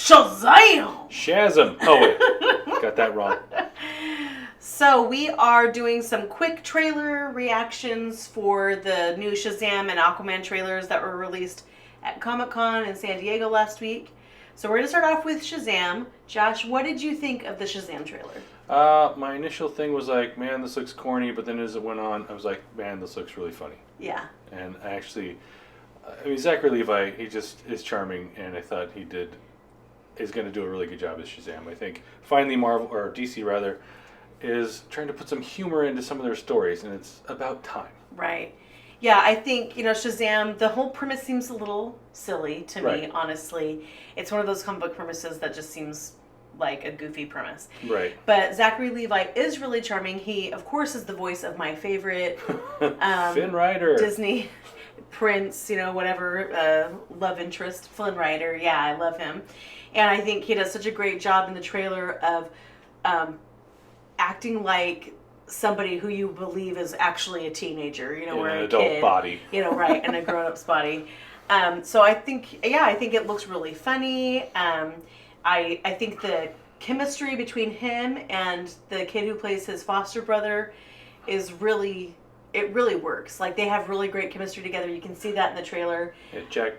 Shazam! Shazam! Oh, wait. Got that wrong. So we are doing some quick trailer reactions for the new Shazam and Aquaman trailers that were released at Comic-Con in San Diego last week. So we're going to start off with Shazam. Josh, what did you think of the Shazam trailer? My initial thing was like, man, this looks corny, but then as it went on, I was like, man, this looks really funny. Yeah. And I actually, Zachary Levi, he just is charming, and I thought is going to do a really good job as Shazam. I think finally Marvel, or DC rather, is trying to put some humor into some of their stories, and it's about time. Right. Yeah, I think, Shazam, the whole premise seems a little silly to me, honestly. It's one of those comic book premises that just seems like a goofy premise. Right. But Zachary Levi is really charming. He, of course, is the voice of my favorite Finn Rider. Disney prince, whatever, love interest, Flynn Rider. Yeah, I love him. And I think he does such a great job in the trailer of acting like somebody who you believe is actually a teenager, or an a adult kid, body. Right, in a grown-up's body. So I think it looks really funny. I think the chemistry between him and the kid who plays his foster brother is really works. Like, they have really great chemistry together. You can see that in the trailer. Yeah, Jack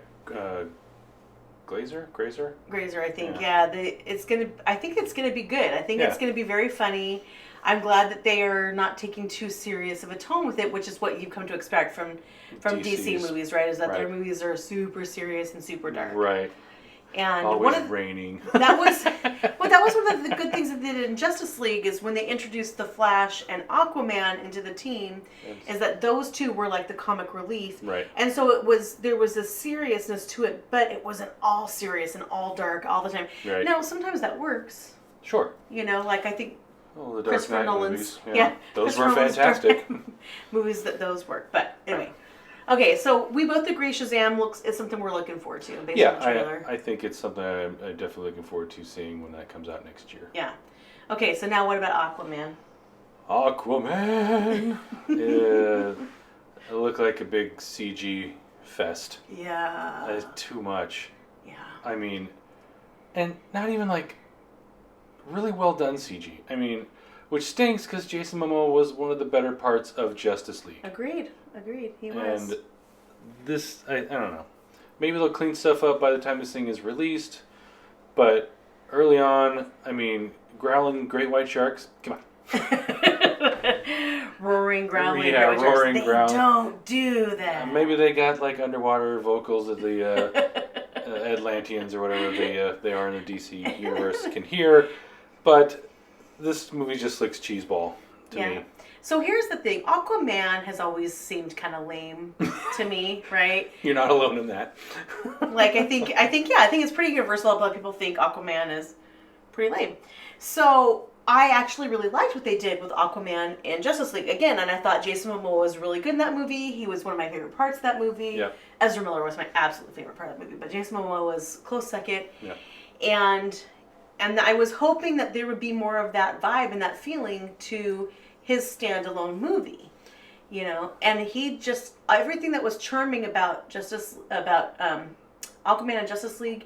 Grazer, I think. Yeah, I think it's gonna be good. I think it's gonna be very funny. I'm glad that they are not taking too serious of a tone with it, which is what you've come to expect from DC movies, right? Is that their movies are super serious and super dark. Right. And always raining. That was one of the good things that they did in Justice League, is when they introduced the Flash and Aquaman into the team, is that those two were like the comic relief. Right. And so there was a seriousness to it, but it wasn't all serious and all dark all the time. Right. Now, sometimes that works. Sure. Like I think the Dark Christopher Knight Nolan's movies. Those were fantastic. movies those work. But anyway. Okay, so we both agree Shazam is something we're looking forward to based on the trailer. I think it's something I'm definitely looking forward to seeing when that comes out next year. Yeah. Okay, so now what about Aquaman? Aquaman! It looked like a big CG fest. Yeah. It's too much. Yeah. I mean, and not even like really well done CG. I mean, which stinks because Jason Momoa was one of the better parts of Justice League. Agreed. He was. And this, I don't know. Maybe they'll clean stuff up by the time this thing is released. But early on, I mean, growling great white sharks, come on. Roaring, growling, yeah, roaring, growling. They don't do that. Maybe they got like underwater vocals that the Atlanteans or whatever they are in the DC universe can hear. But this movie just looks cheeseball to me. So here's the thing. Aquaman has always seemed kind of lame to me, right? You're not alone in that. Like, I think it's pretty universal. A lot of people think Aquaman is pretty lame. So I actually really liked what they did with Aquaman in Justice League again, and I thought Jason Momoa was really good in that movie. He was one of my favorite parts of that movie. Yeah. Ezra Miller was my absolute favorite part of that movie, but Jason Momoa was close second. Yeah. And I was hoping that there would be more of that vibe and that feeling to his standalone movie, and he just, everything that was charming about Aquaman and Justice League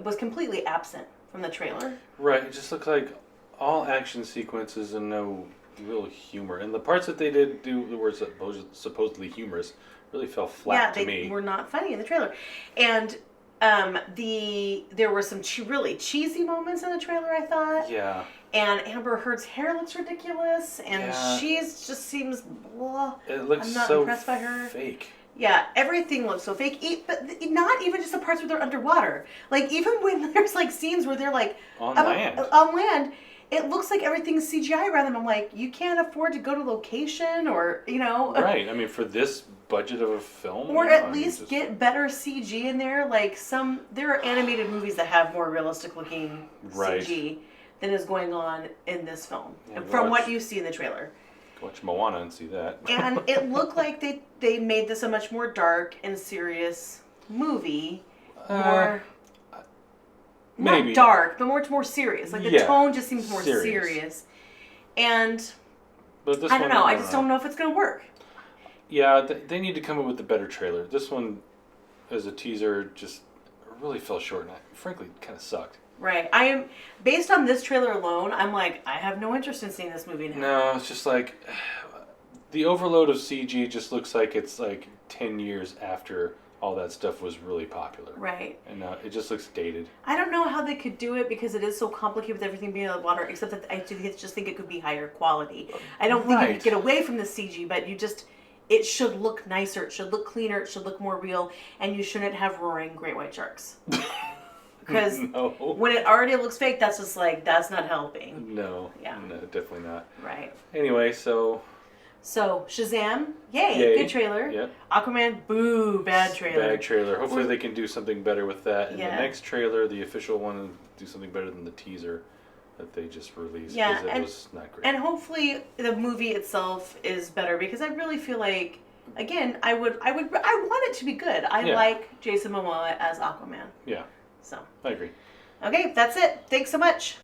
was completely absent from the trailer. Right, it just looked like all action sequences and no real humor. And the parts that they did do that were supposedly humorous really fell flat to me. Yeah, they were not funny in the trailer. And there were some really cheesy moments in the trailer, I thought. Yeah. And Amber Heard's hair looks ridiculous, and she's just seems blah. It looks I'm not so impressed by her. Fake. Yeah, everything looks so fake. But not even just the parts where they're underwater. Like, even when there's like scenes where they're like on land, it looks like everything's CGI around them. I'm like, you can't afford to go to location, or Right. I mean, for this budget of a film, or at least get better CG in there. Like, there are animated movies that have more realistic looking CG than is going on in this film, from what you see in the trailer. Watch Moana and see that. And it looked like they made this a much more dark and serious movie. Maybe. Not dark, but more serious. Like, the tone just seems more serious. And but this I don't know. I just don't know if it's going to work. Yeah, they need to come up with a better trailer. This one, as a teaser, just really fell short, and frankly, kind of sucked. Right. I am, based on this trailer alone, I'm like, I have no interest in seeing this movie now. No, it's just like the overload of CG just looks like it's like 10 years after all that stuff was really popular. Right. And it just looks dated. I don't know how they could do it because it is so complicated with everything being in the water, except that I just think it could be higher quality. I don't think you could get away from the CG, but it should look nicer, it should look cleaner, it should look more real, and you shouldn't have roaring great white sharks. Because when it already looks fake, that's just like, that's not helping. No. Yeah. No, definitely not. Right. Anyway, so Shazam, yay, good trailer. Yep. Aquaman, boo, bad trailer. Bad trailer. Hopefully they can do something better with that in the Yeah. next trailer, the official one, do something better than the teaser that they just released. Yeah, because it was not great. And hopefully the movie itself is better because I really feel like, again, I want it to be good. I like Jason Momoa as Aquaman. Yeah. So. I agree. Okay, that's it. Thanks so much.